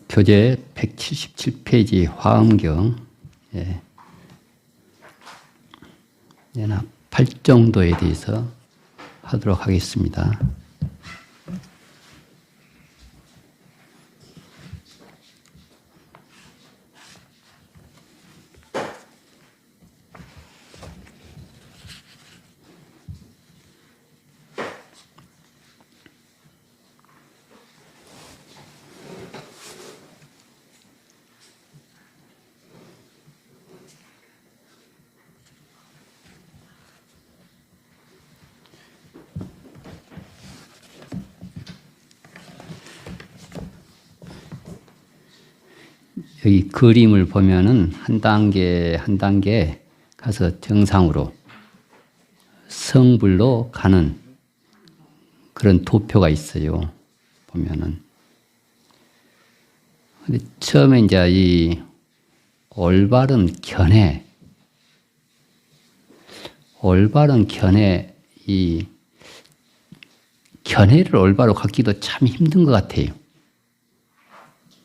교재 177페이지 화엄경, 예. 얘는 팔정도에 대해서 하도록 하겠습니다. 여기 그림을 보면은 한 단계 한 단계 가서 정상으로 성불로 가는 그런 도표가 있어요. 보면은. 근데 처음에 이제 이 올바른 견해, 이 견해를 올바로 갖기도 참 힘든 것 같아요.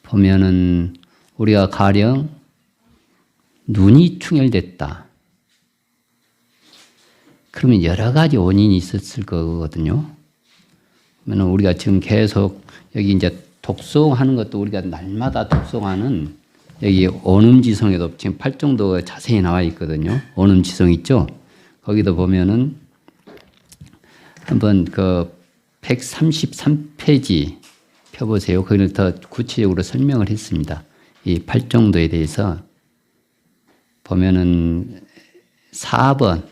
보면은 우리가 가령 눈이 충혈됐다. 그러면 여러 가지 원인이 있었을 거거든요. 그러면 우리가 지금 계속 여기 이제 독송하는 것도 우리가 날마다 독송하는 여기 원음지성에도 지금 팔정도가 자세히 나와 있거든요. 원음지성 있죠? 거기도 보면은 한번 그 133페이지 펴보세요. 거기는 더 구체적으로 설명을 했습니다. 이 팔정도에 대해서 보면은 4번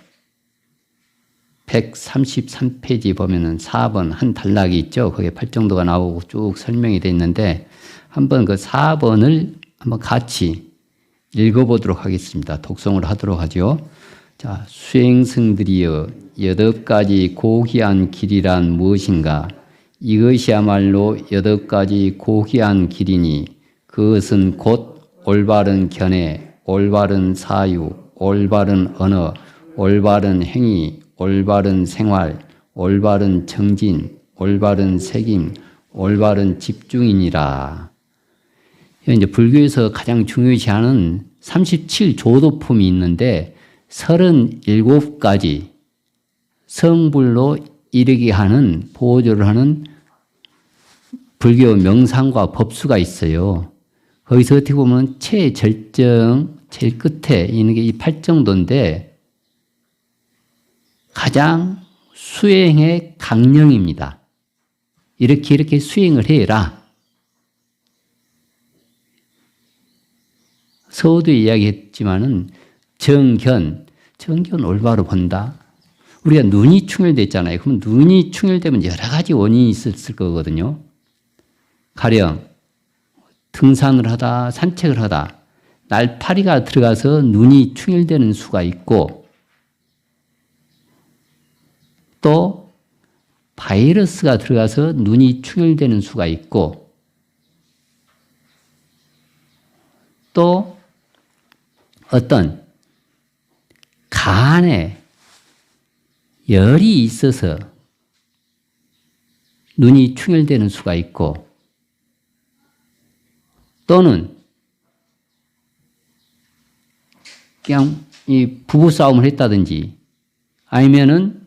133페이지 보면은 4번 한 단락이 있죠. 거기에 팔정도가 나오고 쭉 설명이 되어 있는데 한번 그 4번을 한번 같이 읽어보도록 하겠습니다. 독송을 하도록 하죠. 자, 수행승들이여 8가지 고귀한 길이란 무엇인가? 이것이야말로 8가지 고귀한 길이니 그것은 곧 올바른 견해, 올바른 사유, 올바른 언어, 올바른 행위, 올바른 생활, 올바른 정진, 올바른 책임, 올바른 집중이니라. 이제 불교에서 가장 중요시하는 37조도품이 있는데 37가지 성불로 이르게 하는, 보조를 하는 불교 명상과 법수가 있어요. 거기서 어떻게 보면 최절정, 제일 끝에 있는 게 이 팔정도인데 가장 수행의 강령입니다. 이렇게 수행을 해라. 서두에 이야기했지만은 정견 올바로 본다. 우리가 눈이 충혈됐잖아요. 그럼 눈이 충혈되면 여러 가지 원인이 있었을 거거든요. 가령 등산을 하다, 산책을 하다, 날파리가 들어가서 눈이 충혈되는 수가 있고, 또 바이러스가 들어가서 눈이 충혈되는 수가 있고, 또 어떤 간에 열이 있어서 눈이 충혈되는 수가 있고, 또는 그냥 이 부부싸움을 했다든지 아니면은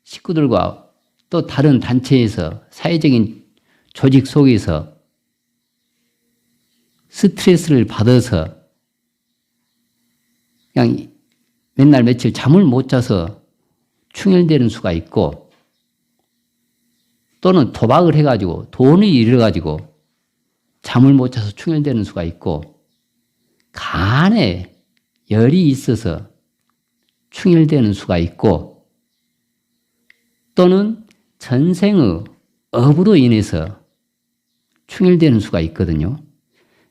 식구들과 또 다른 단체에서 사회적인 조직 속에서 스트레스를 받아서 그냥 맨날 며칠 잠을 못 자서 충혈되는 수가 있고, 또는 도박을 해가지고 돈을 잃어가지고 잠을 못 자서 충혈되는 수가 있고, 간에 열이 있어서 충혈되는 수가 있고, 또는 전생의 업으로 인해서 충혈되는 수가 있거든요.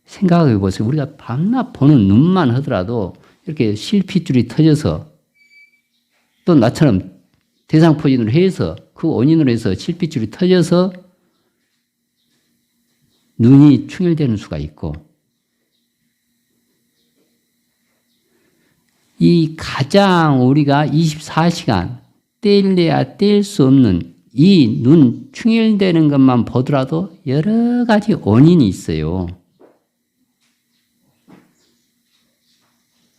생각해 보세요. 우리가 밤낮 보는 눈만 하더라도 이렇게 실핏줄이 터져서, 또 나처럼 대상포진으로 해서 그 원인으로 해서 실핏줄이 터져서 눈이 충혈되는 수가 있고, 이 가장 우리가 24시간 떼일래야 뗄 수 없는 이 눈 충혈되는 것만 보더라도 여러 가지 원인이 있어요.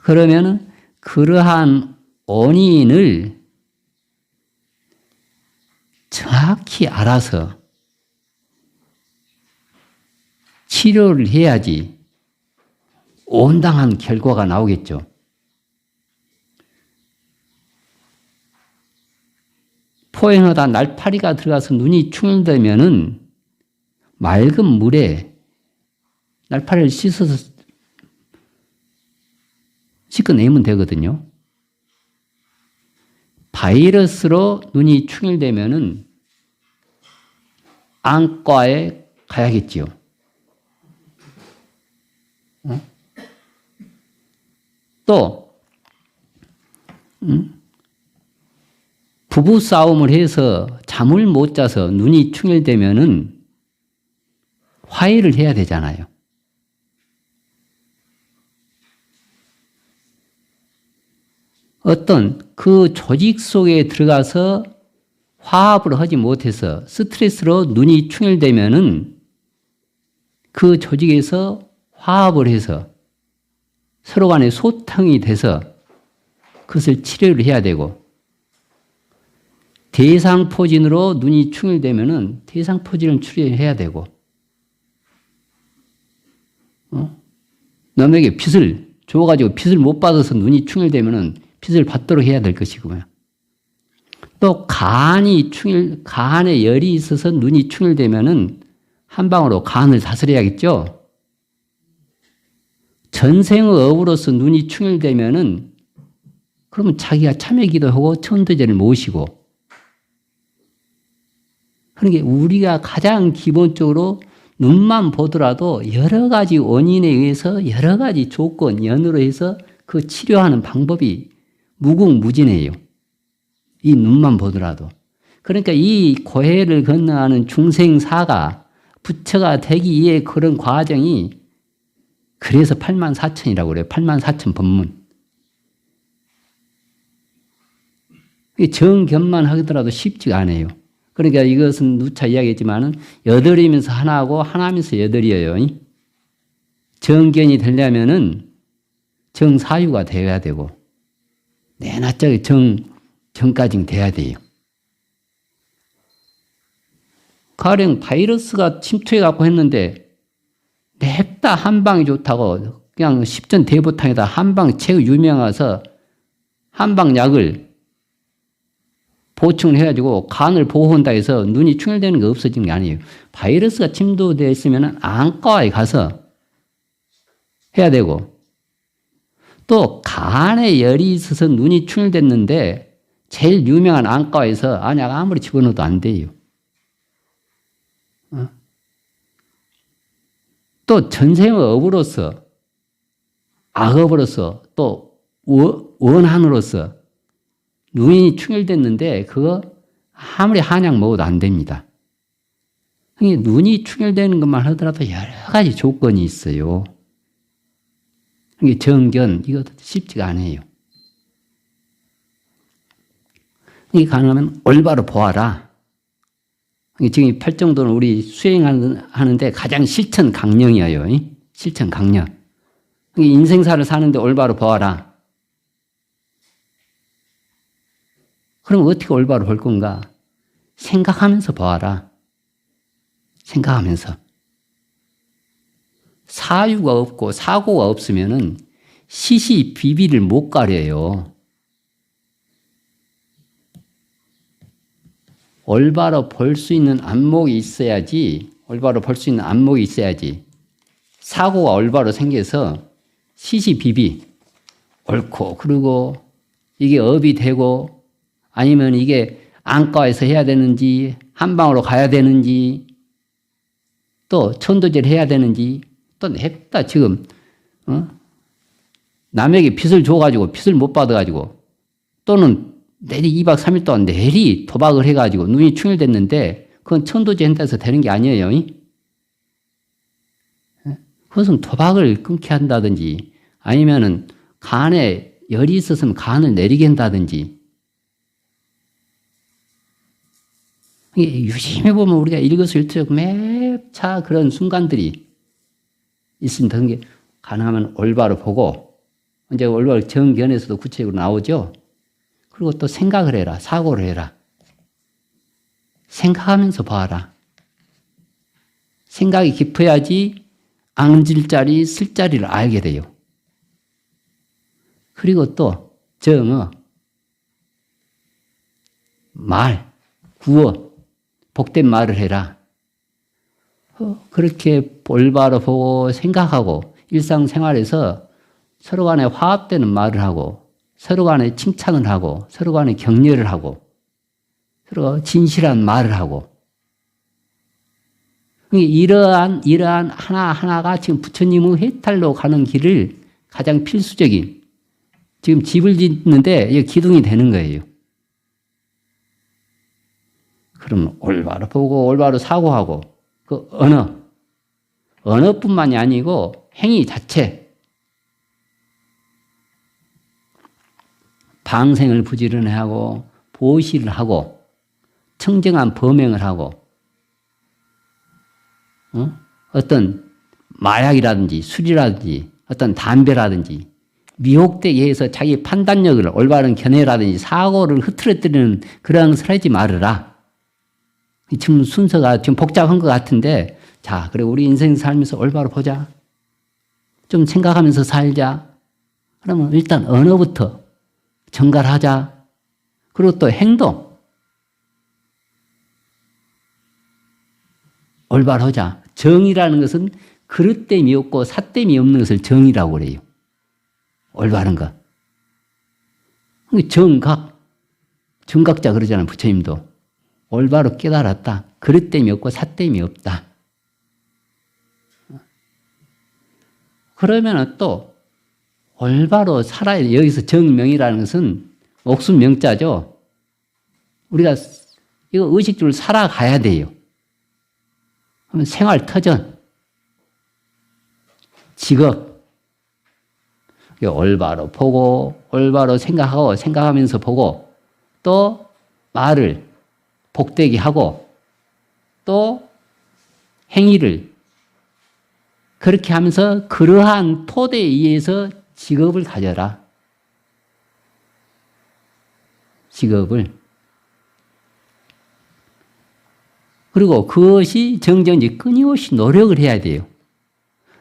그러면은 그러한 원인을 정확히 알아서 치료를 해야지 온당한 결과가 나오겠죠. 포행하다 날파리가 들어가서 눈이 충혈되면은 맑은 물에 날파리를 씻어서 씻어내면 되거든요. 바이러스로 눈이 충혈되면은 안과에 가야겠지요. 또 부부 싸움을 해서 잠을 못 자서 눈이 충혈되면은 화해를 해야 되잖아요. 어떤 그 조직 속에 들어가서 화합을 하지 못해서 스트레스로 눈이 충혈되면은 그 조직에서 화합을 해서 서로 간에 소통이 돼서 그것을 치료를 해야 되고, 대상포진으로 눈이 충혈되면은 대상포진을 치료해야 되고, 남에게 빚을 줘가지고 빚을 못 받아서 눈이 충혈되면은 빚을 받도록 해야 될 것이고요. 또 간에 열이 있어서 눈이 충혈되면은 한 방으로 간을 다스려야겠죠. 전생의 업으로서 눈이 충혈되면은 그러면 자기가 참회 기도하고 천도제를 모시고, 그러니까 우리가 가장 기본적으로 눈만 보더라도 여러 가지 원인에 의해서 여러 가지 조건, 연으로 해서 그 치료하는 방법이 무궁무진해요. 이 눈만 보더라도. 그러니까 이 고해를 건너가는 중생사가 부처가 되기 위해 그런 과정이, 그래서 84,000이라고 그래요. 84,000 법문. 정견만 하더라도 쉽지가 않아요. 그러니까 이것은 누차 이야기했지만은 여덟이면서 하나고 하나면서 여덟이에요. 정견이 되려면은 정사유가 되어야 되고 내나짝에 정까지 돼야 돼요. 가령 바이러스가 침투해갖고 했는데 냅다 한방이 좋다고 그냥 십전 대보탕에다 한방 최고 유명해서 한방약을 보충을 해가지고 간을 보호한다 해서 눈이 충혈되는 게 없어지는 게 아니에요. 바이러스가 침투되어 있으면 안과에 가서 해야 되고, 또 간에 열이 있어서 눈이 충혈됐는데 제일 유명한 안과에서 안약 아무리 집어넣어도 안 돼요. 또 전생의 업으로서, 악업으로서, 또 원한으로서 눈이 충혈됐는데 그거 아무리 한약 먹어도 안 됩니다. 눈이 충혈되는 것만 하더라도 여러 가지 조건이 있어요. 정견, 이것도 쉽지가 않아요. 이게 가능하면 올바로 보아라. 지금 8정도는 우리 수행하는데 가장 실천 강령이에요. 실천 강령. 인생사를 사는데 올바로 보아라. 그럼 어떻게 올바로 볼 건가? 생각하면서 보아라. 생각하면서. 사유가 없고 사고가 없으면은 시시비비를 못 가려요. 올바로 볼 수 있는 안목이 있어야지, 사고가 올바로 생겨서 시시비비, 옳고, 그리고 이게 업이 되고, 아니면 이게 안과에서 해야 되는지, 한방으로 가야 되는지, 또 천도제를 해야 되는지, 또 냅다 지금, 남에게 빚을 줘가지고 빚을 못 받아가지고, 또는 내리 2박 3일 동안 내리 도박을 해가지고 눈이 충혈됐는데, 그건 천도제 한다 해서 되는 게 아니에요. 그것은 도박을 끊게 한다든지, 아니면은 간에 열이 있었으면 간을 내리게 한다든지, 유심히 보면 우리가 일거수일투족 매차 그런 순간들이 있습니다. 그게 가능하면 올바로 보고, 이제 올바로 정견에서도 구체적으로 나오죠. 그리고 또 생각을 해라. 사고를 해라. 생각하면서 봐라. 생각이 깊어야지 앙질 자리, 쓸 자리를 알게 돼요. 그리고 또 정어, 말, 구어, 복된 말을 해라. 그렇게 올바로 보고 생각하고 일상생활에서 서로 간에 화합되는 말을 하고 서로 간에 칭찬을 하고 서로 간에 격려를 하고 서로 진실한 말을 하고 이러한 하나하나가 지금 부처님의 해탈로 가는 길을 가장 필수적인 지금 집을 짓는데 이게 기둥이 되는 거예요. 그럼 올바로 보고 올바로 사고하고 그 언어뿐만이 아니고 행위 자체 방생을 부지런해하고 보시를 하고 청정한 범행을 하고 어떤 마약이라든지 술이라든지 어떤 담배라든지 미혹되게 해서 자기 판단력을 올바른 견해라든지 사고를 흐트러뜨리는 그런 것을 하지 말으라. 지금 순서가 좀 복잡한 것 같은데 자, 그래 우리 인생 살면서 올바로 보자. 좀 생각하면서 살자. 그러면 일단 언어부터 정갈하자. 그리고 또 행동. 올바로 하자. 정이라는 것은 그릇됨이 없고 삿됨이 없는 것을 정이라고 그래요. 올바른 것. 정각자 그러잖아요. 부처님도. 올바로 깨달았다. 그릇됨이 없고 삿됨이 없다. 그러면 또 올바로 살아야 돼. 여기서 정명이라는 것은 옥순 명자죠. 우리가 이거 의식주를 살아가야 돼요. 그러면 생활 터전, 직업, 올바로 보고 올바로 생각하고 생각하면서 보고 또 말을 복되게 하고 또 행위를 그렇게 하면서 그러한 토대에 의해서 직업을 가져라. 직업을. 그리고 그것이 정정지 끊임없이 노력을 해야 돼요.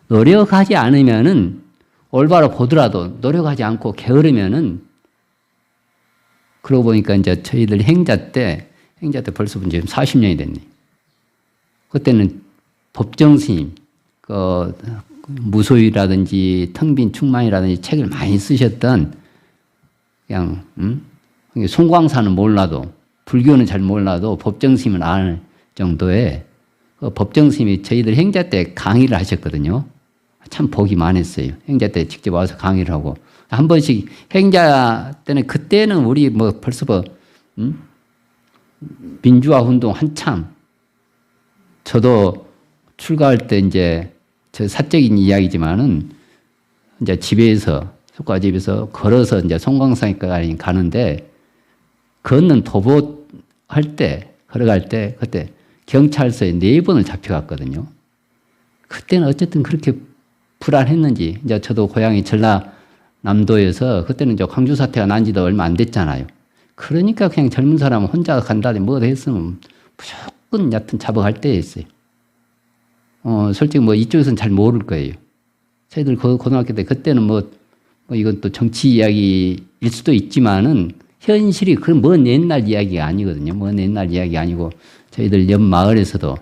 노력하지 않으면은 올바로 보더라도 노력하지 않고 게으르면은 그러고 보니까 이제 저희들 행자 때 벌써 지금 40년이 됐네. 그때는 법정 스님, 무소유라든지 텅빈 충만이라든지 책을 많이 쓰셨던 그냥 송광사는 몰라도 불교는 잘 몰라도 법정 스님은 아는 정도의 법정 스님이 저희들 행자 때 강의를 하셨거든요. 참 복이 많았어요. 행자 때 직접 와서 강의를 하고 한 번씩 행자 때는 그때는 우리 벌써 민주화 운동 한참 저도 출가할 때 이제 저 사적인 이야기지만은 이제 집에서 숙가집에서 걸어서 이제 송광사니까 가는데 걷는 도보 할 때 걸어갈 때 그때 경찰서에 4번을 잡혀갔거든요. 그때는 어쨌든 그렇게 불안했는지 이제 저도 고향이 전라남도에서 그때는 이제 광주 사태가 난 지도 얼마 안 됐잖아요. 그러니까 그냥 젊은 사람은 혼자 간다든지 뭐 했으면 무조건 얕은 잡아갈 때였어요. 솔직히 이쪽에서는 잘 모를 거예요. 저희들 고등학교 때 그때는 이건 또 정치 이야기일 수도 있지만은 현실이 그런 먼 옛날 이야기가 아니거든요. 먼 옛날 이야기 아니고 저희들 옆 마을에서도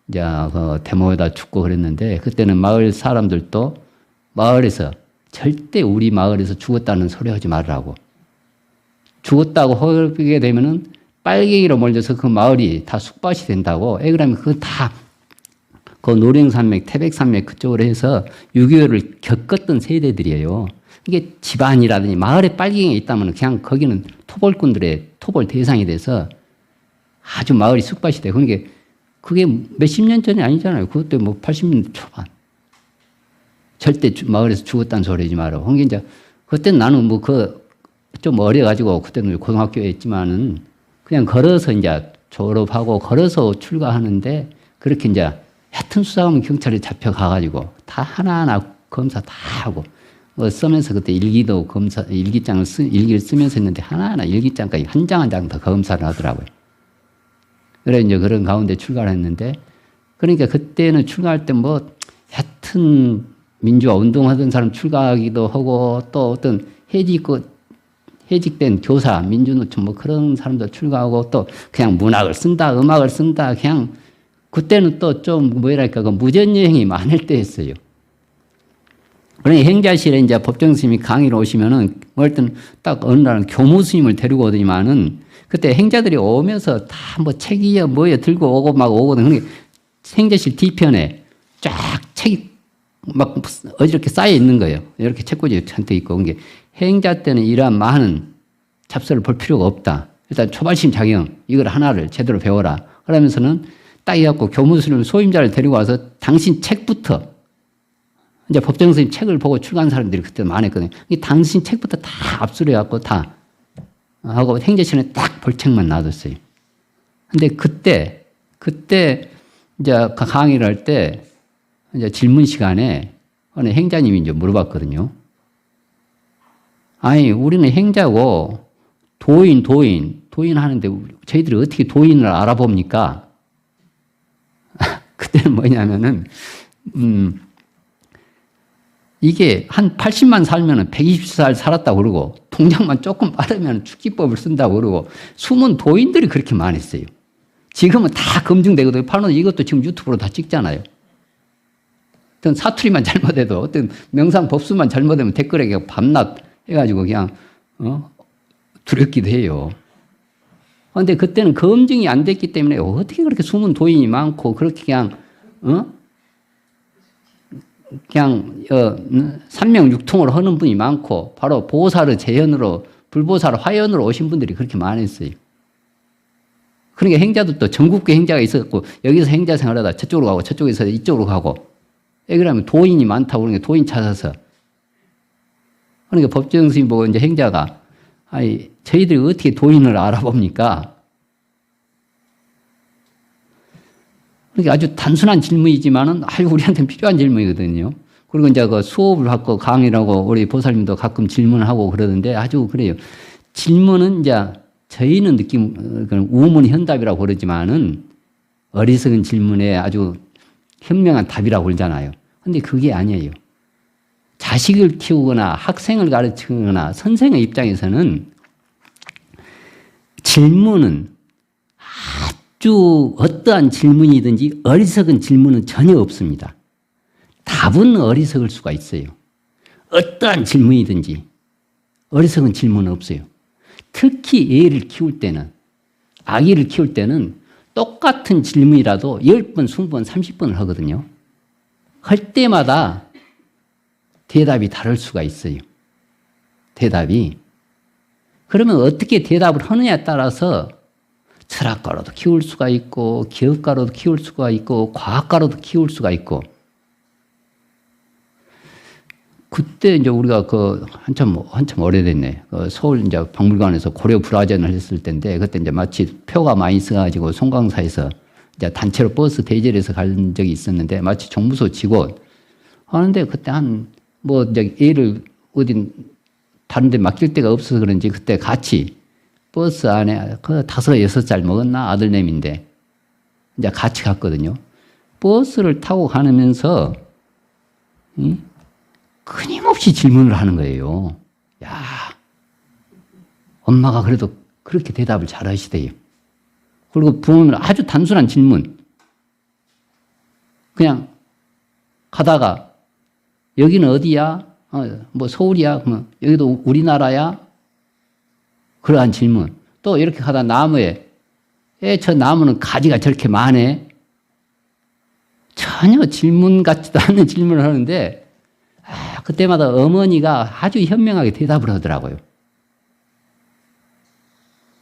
이제 대모에다 죽고 그랬는데 그때는 마을 사람들도 마을에서 절대 우리 마을에서 죽었다는 소리 하지 말라고. 죽었다고 허게 되면은 빨갱이로 몰려서 그 마을이 다 숙밭이 된다고. 그러면 그거 다 그 노령산맥, 태백산맥 그쪽으로 해서 6.25를 겪었던 세대들이에요. 이게 집안이라든지 마을에 빨갱이가 있다면 그냥 거기는 토벌꾼들의 토벌 대상이 돼서 아주 마을이 숙밭이 돼. 그러니까 그게 몇십 년 전이 아니잖아요. 그것도 80년대 초반. 절대 마을에서 죽었다는 소리 하지 마라. 그러니까 이제 그때는 나는 좀 어려가지고 그때는 고등학교에 있지만은 그냥 걸어서 이제 졸업하고 걸어서 출가하는데 그렇게 이제 하여튼 수사하면 경찰에 잡혀가가지고 다 하나하나 검사 다 하고 쓰면서 그때 일기도 일기를 쓰면서 했는데 하나하나 일기장까지 한 장 한 장 더 검사를 하더라고요. 그래 이제 그런 가운데 출가를 했는데 그러니까 그때는 출가할 때 뭐 하여튼 민주화 운동하던 사람 출가하기도 하고 또 어떤 해직된 교사, 민주노총 뭐 그런 사람도 출가하고 또 그냥 문학을 쓴다, 음악을 쓴다, 그냥 그때는 또 좀 뭐랄까 그 무전여행이 많을 때였어요. 그러니 행자실에 이제 법정 스님이 강의를 오시면은 뭐 어떤 딱 어느 날은 교무 스님을 데리고 오더니만은 그때 행자들이 오면서 다 뭐 책이야 뭐야 들고 오고 막 오거든. 그러니까 행자실 뒤편에 쫙 책이 막 어지럽게 쌓여 있는 거예요. 이렇게 책꽂이 잔뜩 있고. 그게 행자 때는 이러한 많은 잡서를 볼 필요가 없다. 일단 초발심 자경 이걸 하나를 제대로 배워라. 그러면서는 딱 해갖고 교무스님 소임자를 데리고 와서 당신 책부터 이제 법정 스님 책을 보고 출가한 사람들이 그때 많았거든요. 당신 책부터 다 압수를 해갖고 다 하고 행자실에 딱 볼 책만 놔뒀어요. 근데 그때 이제 강의를 할 때 이제 질문 시간에 어느 행자님이 이제 물어봤거든요. 아니, 우리는 행자고 도인 하는데 저희들이 어떻게 도인을 알아봅니까? 그때는 뭐냐면은, 이게 한 80만 살면은 120살 살았다고 그러고, 통장만 조금 빠르면 축기법을 쓴다고 그러고, 숨은 도인들이 그렇게 많았어요. 지금은 다 검증되거든요. 파는 이것도 지금 유튜브로 다 찍잖아요. 어떤 사투리만 잘못해도, 어떤 명상 법수만 잘못하면 댓글에 그냥 밤낮 해가지고 그냥, 두렵기도 해요. 그런데 그때는 검증이 안 됐기 때문에 어떻게 그렇게 숨은 도인이 많고, 그렇게 그냥 삼명육통을 하는 분이 많고 바로 보살의 재현으로 불보살 화연으로 오신 분들이 그렇게 많았어요. 그러니까 행자도 전국계 행자가 있었고 여기서 행자 생활하다 저쪽으로 가고 저쪽에서 이쪽으로 가고 그러면 도인이 많다고 그러니까 도인 찾아서 그러니까 법정 스님 보고 이제 행자가 아니 저희들이 어떻게 도인을 알아봅니까? 그러니까 아주 단순한 질문이지만은 우리한테는 필요한 질문이거든요. 그리고 이제 그 수업을 하고 강의를 하고 우리 보살님도 가끔 질문을 하고 그러는데 아주 그래요. 질문은 이제 저희는 우문현답이라고 그러지만은 어리석은 질문에 아주 현명한 답이라고 그러잖아요. 근데 그게 아니에요. 자식을 키우거나 학생을 가르치거나 선생의 입장에서는 질문은 아주 어떠한 질문이든지 어리석은 질문은 전혀 없습니다. 답은 어리석을 수가 있어요. 어떠한 질문이든지 어리석은 질문은 없어요. 특히 애를 키울 때는 아기를 키울 때는 똑같은 질문이라도 10번, 20번, 30번을 하거든요. 할 때마다 대답이 다를 수가 있어요. 대답이. 그러면 어떻게 대답을 하느냐에 따라서 철학가로도 키울 수가 있고 기업가로도 키울 수가 있고 과학가로도 키울 수가 있고 그때 이제 우리가 한참 오래됐네. 서울 이제 박물관에서 고려 불화전을 했을 때인데 그때 이제 마치 표가 많이 써가지고 송광사에서 이제 단체로 버스 대절해서 간 적이 있었는데 마치 정무소 직원 하는데 그때 이제 애를 어딘 다른 데 맡길 데가 없어서 그런지 그때 같이 버스 안에 5, 6살 먹었나 아들내미인데 이제 같이 갔거든요. 버스를 타고 가면서 끊임없이 질문을 하는 거예요. 야, 엄마가 그래도 그렇게 대답을 잘 하시대요. 그리고 부모는 아주 단순한 질문. 그냥 가다가 여기는 어디야? 뭐 서울이야? 그러면 여기도 우리나라야? 그러한 질문. 또 이렇게 가다 나무에 저 나무는 가지가 저렇게 많네. 전혀 질문 같지도 않은 질문을 하는데 그때마다 어머니가 아주 현명하게 대답을 하더라고요.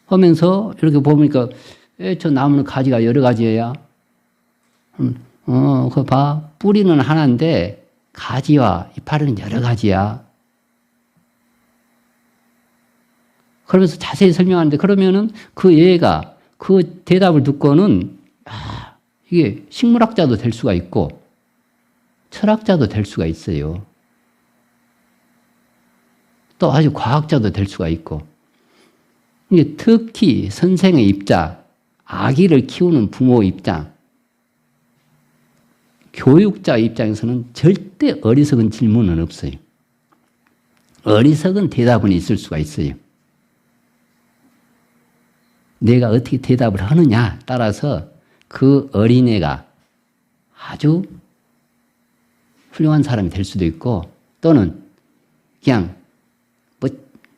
하면서 이렇게 보니까 저 나무는 가지가 여러 가지야. 그거 봐. 뿌리는 하나인데 가지와 이파리는 여러 가지야. 그러면서 자세히 설명하는데 그러면은 그 얘가 그 대답을 듣고는 이게 식물학자도 될 수가 있고 철학자도 될 수가 있어요. 또 아주 과학자도 될 수가 있고, 이게 특히 선생의 입장, 아기를 키우는 부모 입장, 교육자 입장에서는 절대 어리석은 질문은 없어요. 어리석은 대답은 있을 수가 있어요. 내가 어떻게 대답을 하느냐 따라서 그 어린애가 아주 훌륭한 사람이 될 수도 있고, 또는 그냥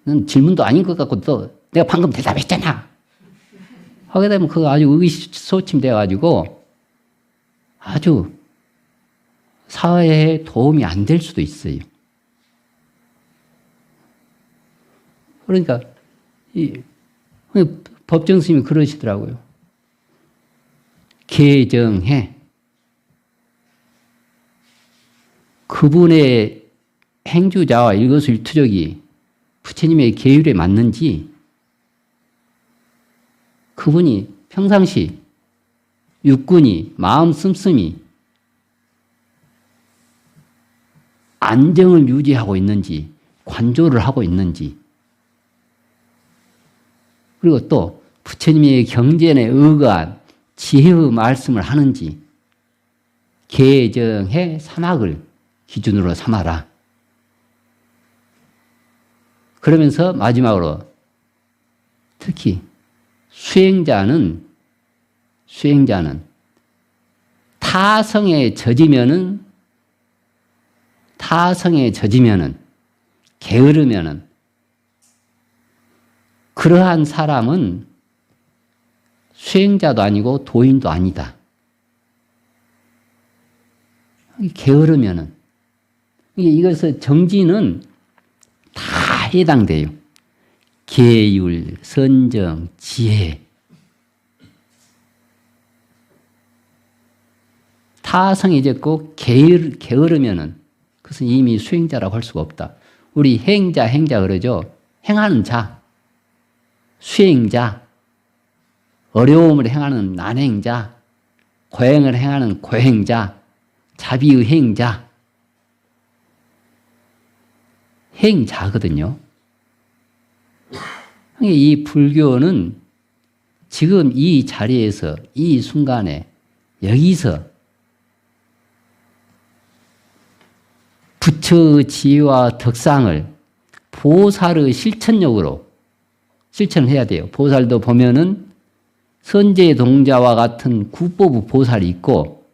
넌 질문도 아닌 것 같고 또 내가 방금 대답했잖아 하게 되면 그거 아주 의기소침돼 가지고 아주 사회에 도움이 안 될 수도 있어요. 그러니까 법정 스님이 그러시더라고요. 개정해. 그분의 행주자와 일거수일투족이 부처님의 계율에 맞는지, 그분이 평상시 육군이 마음 씀씀이 안정을 유지하고 있는지, 관조를 하고 있는지, 그리고 또 부처님의 경전에 의거한 지혜의 말씀을 하는지, 개정해 사막을 기준으로 삼아라. 그러면서 마지막으로 특히 수행자는 타성에 젖으면은 게으르면은 그러한 사람은 수행자도 아니고 도인도 아니다. 게으르면은 이것의 정지는 다 해당돼요. 계율, 선정, 지혜. 타성에 젖고 게으르면은 그것은 이미 수행자라고 할 수가 없다. 우리 행자 그러죠. 행하는 자, 수행자, 어려움을 행하는 난행자, 고행을 행하는 고행자, 자비의 행자, 행자거든요. 이 불교는 지금 이 자리에서, 이 순간에, 여기서 부처의 지혜와 덕상을 보살의 실천력으로 실천을 해야 돼요. 보살도 보면은 선제 동자와 같은 구법의 보살이 있고,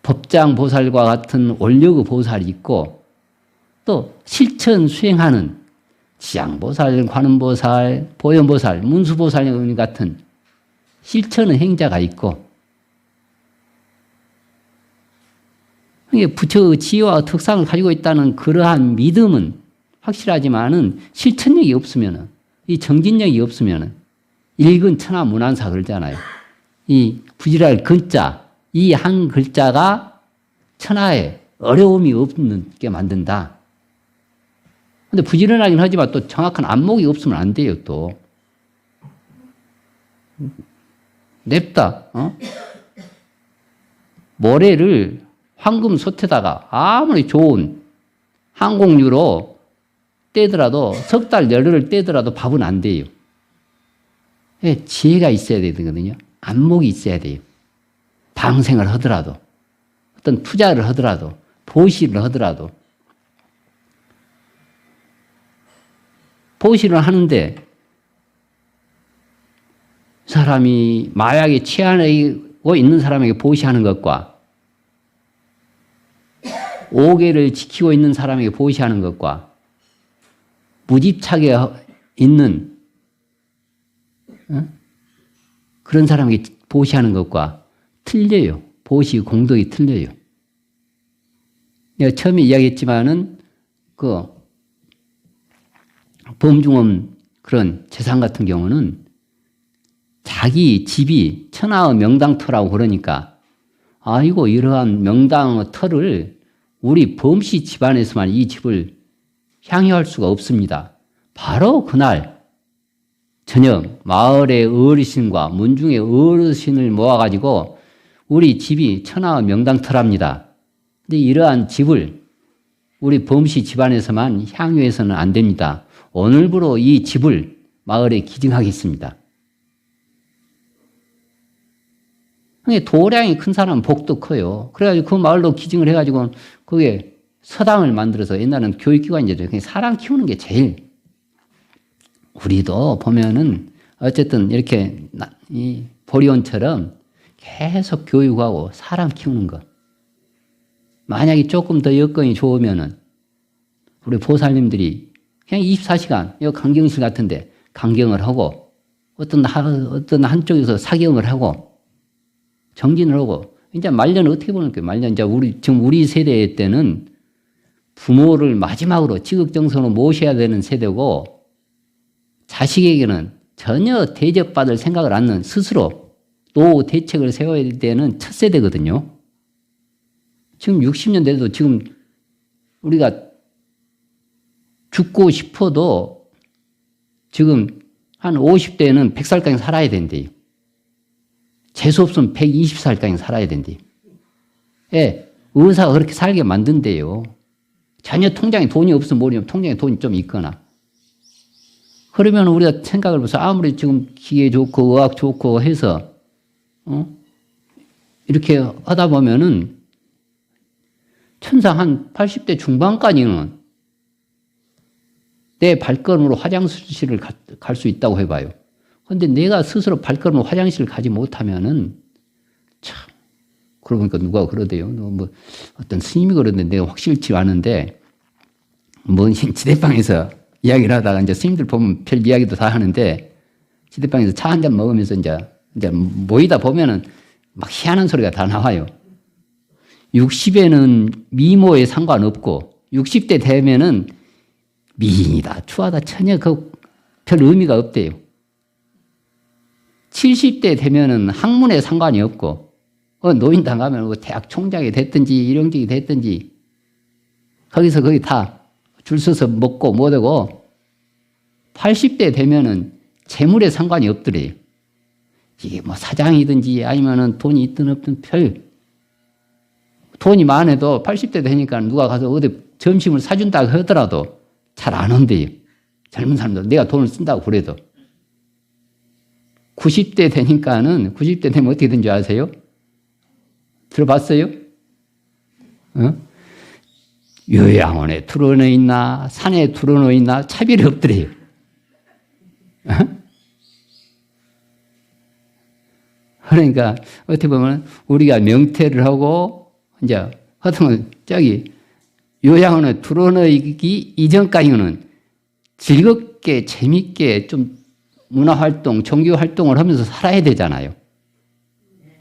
법장 보살과 같은 원력의 보살이 있고, 또 실천 수행하는 지양보살, 관음보살, 보현보살, 문수보살 같은 실천의 행자가 있고, 부처의 지혜와 특상을 가지고 있다는 그러한 믿음은 확실하지만은 실천력이 없으면은, 이 정진력이 없으면은, 일근 천하 무난사 그러잖아요. 이 부지럴 근자, 이 한 글자가 천하에 어려움이 없게 만든다. 근데 부지런하긴 하지만 또 정확한 안목이 없으면 안 돼요, 또. 냅다, 모래를 황금 솥에다가 아무리 좋은 항공유로 떼더라도, 석 달 열흘을 떼더라도 밥은 안 돼요. 지혜가 있어야 되거든요. 안목이 있어야 돼요. 방생을 하더라도, 어떤 투자를 하더라도, 보시를 하더라도. 보시를 하는데 사람이 마약에 취하고 있는 사람에게 보시하는 것과 오계를 지키고 있는 사람에게 보시하는 것과 무집착에 있는 그런 사람에게 보시하는 것과 틀려요. 보시 공덕이 틀려요. 내가 처음에 이야기했지만은 범중엄 그런 재산 같은 경우는 자기 집이 천하의 명당터라고 그러니까, 아이고 이러한 명당의 터를 우리 범씨 집안에서만 이 집을 향유할 수가 없습니다. 바로 그날 저녁 마을의 어르신과 문중의 어르신을 모아가지고 우리 집이 천하의 명당터랍니다. 근데 이러한 집을 우리 범씨 집안에서만 향유해서는 안 됩니다. 오늘부로 이 집을 마을에 기증하겠습니다. 도량이 큰 사람은 복도 커요. 그래가지고 그 마을로 기증을 해가지고 그게 서당을 만들어서 옛날에는 교육기관이죠. 사람 키우는 게 제일. 우리도 보면은 어쨌든 이렇게 이 보리온처럼 계속 교육하고 사람 키우는 거. 만약에 조금 더 여건이 좋으면은 우리 보살님들이 그냥 24시간 여기 강경실 같은데 강경을 하고 어떤 한쪽에서 사경을 하고 정진을 하고 이제 말년은 어떻게 보는 거예요? 말년 이제 지금 우리 세대 때는 부모를 마지막으로 지극정성으로 모셔야 되는 세대고 자식에게는 전혀 대접받을 생각을 않는 스스로 노후 대책을 세워야 되는 첫 세대거든요. 지금 60년 돼도 지금 우리가 죽고 싶어도 지금 한 50대는 100살까지 살아야 된대요. 재수 없으면 120살까지 살아야 된대요. 예, 의사가 그렇게 살게 만든대요. 전혀 통장에 돈이 없으면 모르면 통장에 돈이 좀 있거나. 그러면 우리가 생각을 해서 아무리 지금 기계 좋고 의학 좋고 해서 이렇게 하다 보면은 천상 한 80대 중반까지는 내 발걸음으로 화장실을 갈 수 있다고 해봐요. 그런데 내가 스스로 발걸음으로 화장실을 가지 못하면은 참 그러고 보니까 누가 그러대요. 뭐 어떤 스님이 그러는데 내가 확실치 않은데 뭐 지대방에서 이야기를 하다가 이제 스님들 보면 별 이야기도 다 하는데 지대방에서 차 한 잔 먹으면서 이제 모이다 보면은 막 희한한 소리가 다 나와요. 60에는 미모에 상관없고 60대 되면은 미인이다, 추하다, 전혀 별 의미가 없대요. 70대 되면은 학문에 상관이 없고 노인당 가면 대학 총장이 됐든지 일용직이 됐든지 거기서 거기 다 줄 서서 먹고 뭐 되고 80대 되면은 재물에 상관이 없더래요. 이게 뭐 사장이든지 아니면은 돈이 있든 없든 별 돈이 많아도 80대 되니까 누가 가서 어디 점심을 사준다 하더라도 잘 안 온대요. 젊은 사람들 내가 돈을 쓴다고 그래도 90대 되니까는 90대 되면 어떻게 되는지 아세요? 들어봤어요? 요양원에 들어넣어 있나 산에 들어넣어 있나 차별이 없더래요. 그러니까 어떻게 보면 우리가 명퇴를 하고 이제 하여튼 저기 요양원에 들어넣기 이전까지는 즐겁게 재밌게 좀 문화활동, 종교활동을 하면서 살아야 되잖아요.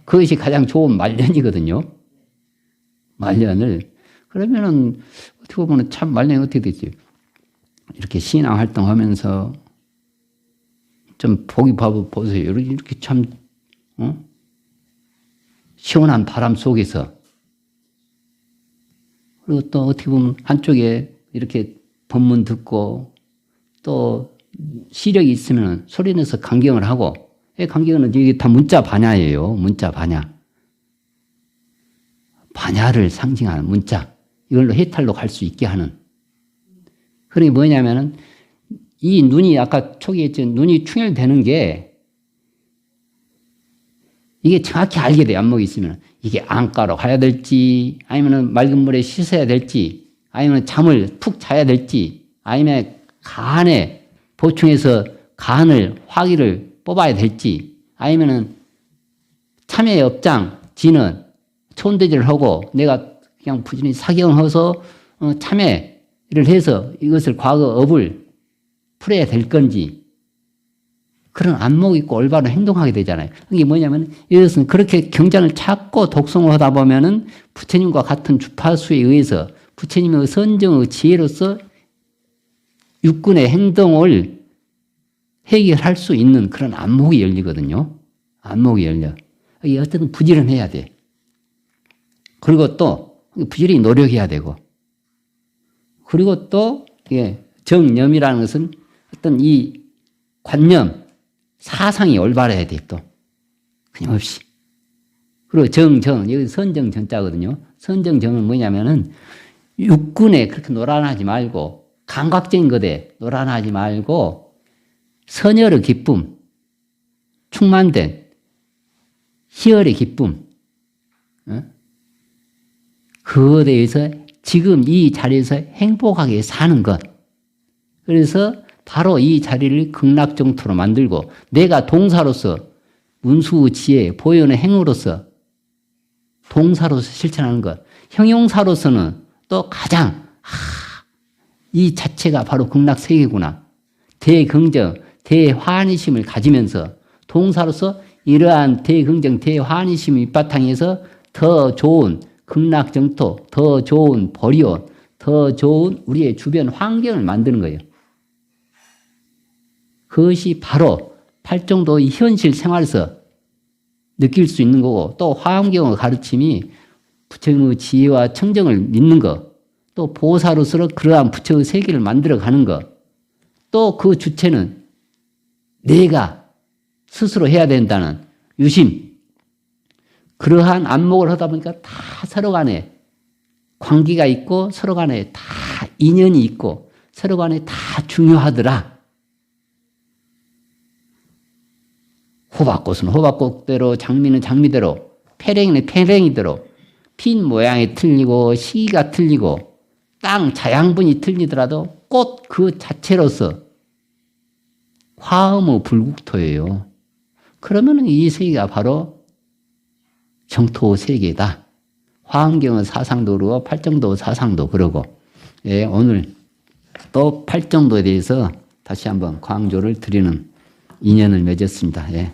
그것이 가장 좋은 말년이거든요. 말년을. 그러면은 어떻게 보면 참 말년이 어떻게 되지? 이렇게 신앙활동 하면서 좀 보기 보세요. 이렇게 참, 시원한 바람 속에서 그리고 또 어떻게 보면 한쪽에 이렇게 법문 듣고 또 시력이 있으면 소리 내서 강경을 하고, 강경은 이게 다 문자 반야예요. 문자 반야. 반야를 상징하는 문자. 이걸로 해탈로 갈 수 있게 하는. 그게 뭐냐면은 이 눈이 아까 초기에 했죠. 눈이 충혈되는 게 이게 정확히 알게 돼요. 안목이 있으면. 이게 안가로 가야 될지, 아니면 맑은 물에 씻어야 될지, 아니면 잠을 푹 자야 될지, 아니면 간에 보충해서 간을, 화기를 뽑아야 될지, 아니면은 참외 업장, 지는 촌대지를 하고 내가 그냥 부지런히 사경해서 참외를 해서 이것을 과거 업을 풀어야 될 건지, 그런 안목 있고 올바른 행동하게 되잖아요. 이게 뭐냐면 이것은 그렇게 경전을 찾고 독송을 하다 보면은 부처님과 같은 주파수에 의해서 부처님의 선정의 지혜로서 육군의 행동을 해결할 수 있는 그런 안목이 열리거든요. 안목이 열려. 이게 어떤 부지런해야 돼. 그리고 또 부지런히 노력해야 되고. 그리고 또 정념이라는 것은 어떤 이 관념, 사상이 올바라야 돼, 또. 끊임없이. 그리고 정정, 여기 선정정자거든요. 선정정은 뭐냐면은 육군에 그렇게 노란하지 말고 감각적인 것에 노란하지 말고 선열의 기쁨, 충만된 희열의 기쁨, 그것에 대해서 지금 이 자리에서 행복하게 사는 것. 그래서 바로 이 자리를 극락정토로 만들고 내가 동사로서 문수지혜, 보현의 행으로서 동사로서 실천하는 것. 형용사로서는 또 가장 이 자체가 바로 극락세계구나. 대긍정, 대환희심을 가지면서 동사로서 이러한 대긍정, 대환희심 밑바탕에서 더 좋은 극락정토, 더 좋은 보리온, 더 좋은 우리의 주변 환경을 만드는 거예요. 그것이 바로 팔정도의 현실 생활에서 느낄 수 있는 거고 또 화엄경의 가르침이 부처의 지혜와 청정을 믿는 것, 또 보살로서 그러한 부처의 세계를 만들어가는 것, 또 그 주체는 내가 스스로 해야 된다는 유심, 그러한 안목을 하다 보니까 다 서로 간에 관계가 있고 서로 간에 다 인연이 있고 서로 간에 다 중요하더라. 호박꽃은 호박꽃대로 장미는 장미대로 패랭이는 패랭이대로 핀 모양이 틀리고 시기가 틀리고 땅 자양분이 틀리더라도 꽃 그 자체로서 화엄의 불국토예요. 그러면 이 세계가 바로 정토 세계다. 화엄경의 사상도 그러고 팔정도 사상도 그러고 예, 오늘 또 팔정도에 대해서 다시 한번 강조를 드리는 인연을 맺었습니다. 예.